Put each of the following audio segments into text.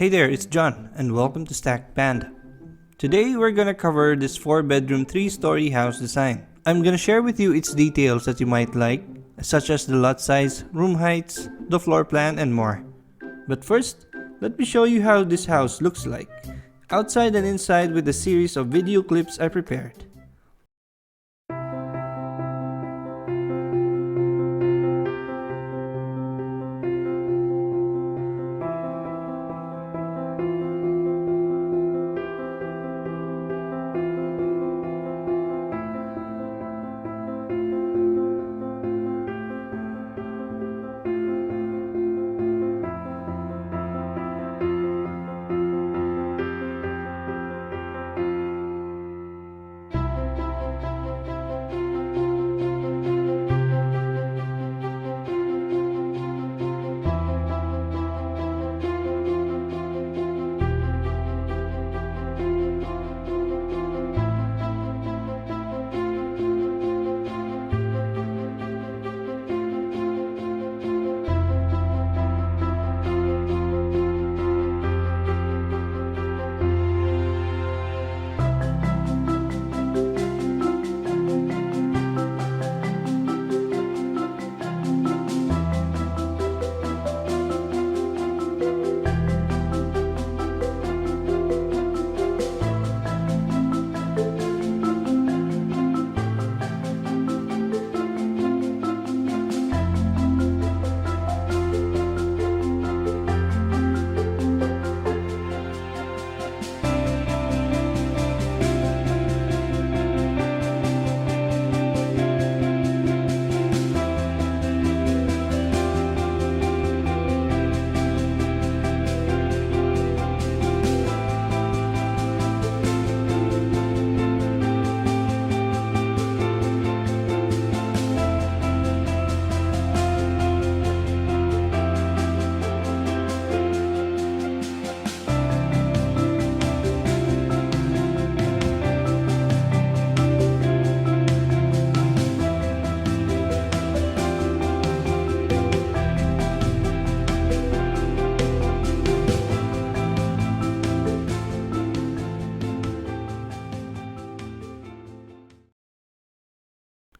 Hey there, it's John, and welcome to Stacked Panda. Today we're gonna cover this 4-bedroom, 3-story house design. I'm gonna share with you its details that you might like, such as the lot size, room heights, the floor plan, and more. But first, let me show you how this house looks like, outside and inside, with a series of video clips I prepared.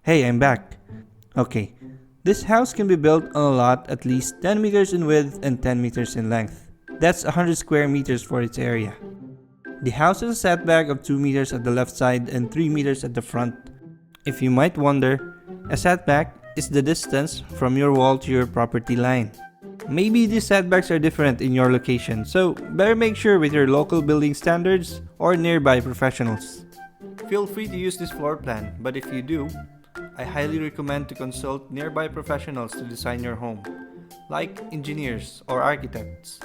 Hey, I'm back. Okay, this house can be built on a lot at least 10 meters in width and 10 meters in length. That's 100 square meters for its area. The house has a setback of 2 meters at the left side and 3 meters at the front. If you might wonder, a setback is the distance from your wall to your property line. Maybe these setbacks are different in your location, so better make sure with your local building standards or nearby professionals. Feel free to use this floor plan, but if you do, I highly recommend to consult nearby professionals to design your home, like engineers or architects,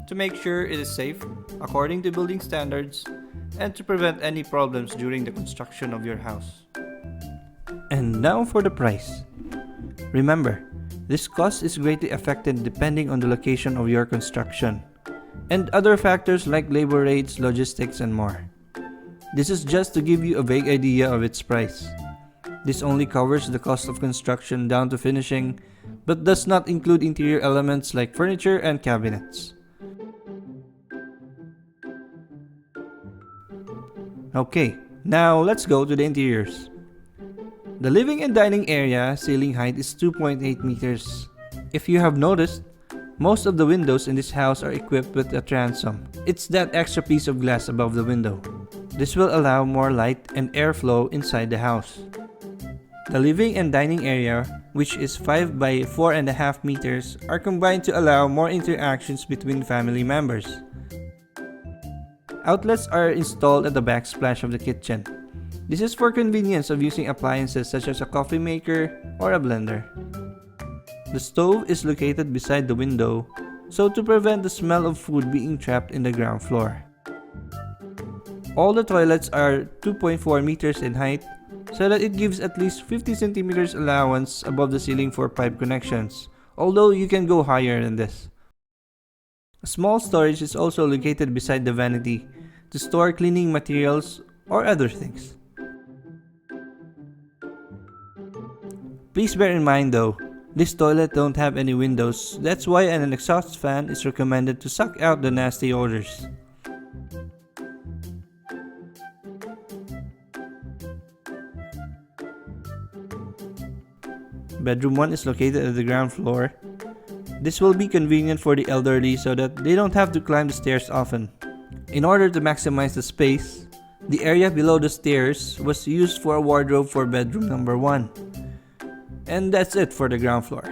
to make sure it is safe, according to building standards, and to prevent any problems during the construction of your house. And now for the price. Remember, this cost is greatly affected depending on the location of your construction, and other factors like labor rates, logistics, and more. This is just to give you a vague idea of its price. This only covers the cost of construction down to finishing, but does not include interior elements like furniture and cabinets. Okay, now let's go to the interiors. The living and dining area ceiling height is 2.8 meters. If you have noticed, most of the windows in this house are equipped with a transom. It's that extra piece of glass above the window. This will allow more light and airflow inside the house. The living and dining area, which is 5 by 4.5 meters, are combined to allow more interactions between family members. Outlets are installed at the backsplash of the kitchen. This is for convenience of using appliances such as a coffee maker or a blender. The stove is located beside the window, so to prevent the smell of food being trapped in the ground floor. All the toilets are 2.4 meters in height, so that it gives at least 50 centimeters allowance above the ceiling for pipe connections, although you can go higher than this. A small storage is also located beside the vanity to store cleaning materials or other things. Please bear in mind though, This toilet don't have any windows, that's why an exhaust fan is recommended to suck out the nasty odors. Bedroom 1 is located at the ground floor. This will be convenient for the elderly so that they don't have to climb the stairs often. In order to maximize the space, the area below the stairs was used for a wardrobe for bedroom number 1. And that's it for the ground floor.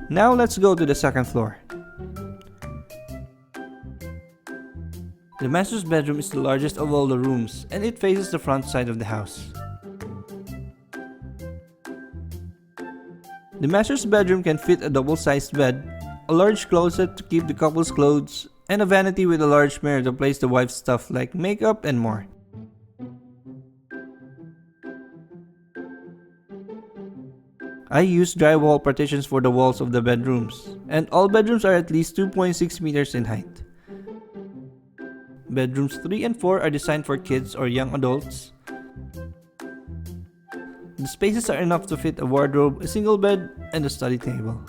Now let's go to the second floor. The master's bedroom is the largest of all the rooms and it faces the front side of the house. The master's bedroom can fit a double-sized bed, a large closet to keep the couple's clothes, and a vanity with a large mirror to place the wife's stuff like makeup and more. I use drywall partitions for the walls of the bedrooms, and all bedrooms are at least 2.6 meters in height. Bedrooms 3 and 4 are designed for kids or young adults. The spaces are enough to fit a wardrobe, a single bed, and a study table.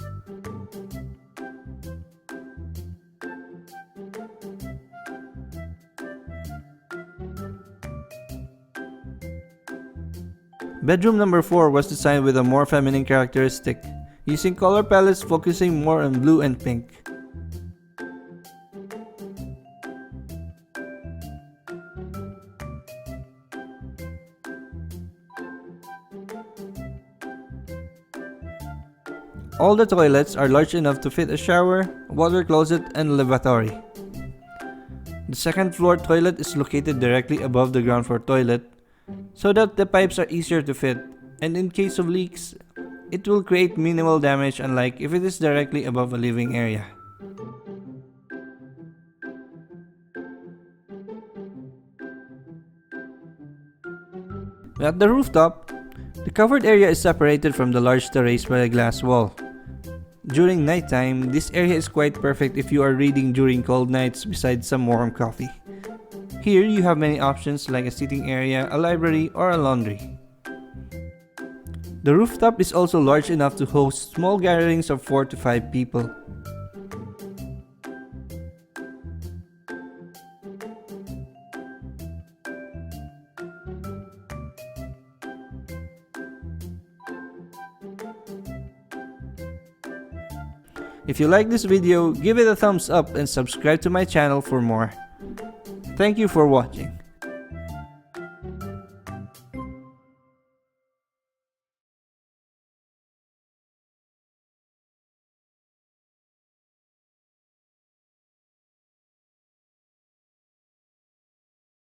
Bedroom number 4 was designed with a more feminine characteristic, using color palettes focusing more on blue and pink. All the toilets are large enough to fit a shower, water closet, and lavatory. The second floor toilet is located directly above the ground floor toilet, so that the pipes are easier to fit, and in case of leaks, it will create minimal damage unlike if it is directly above a living area. At the rooftop, the covered area is separated from the large terrace by a glass wall. During nighttime, this area is quite perfect if you are reading during cold nights besides some warm coffee. Here you have many options like a seating area, a library, or a laundry. The rooftop is also large enough to host small gatherings of 4 to 5 people. If you like this video, give it a thumbs up and subscribe to my channel for more. Thank you for watching.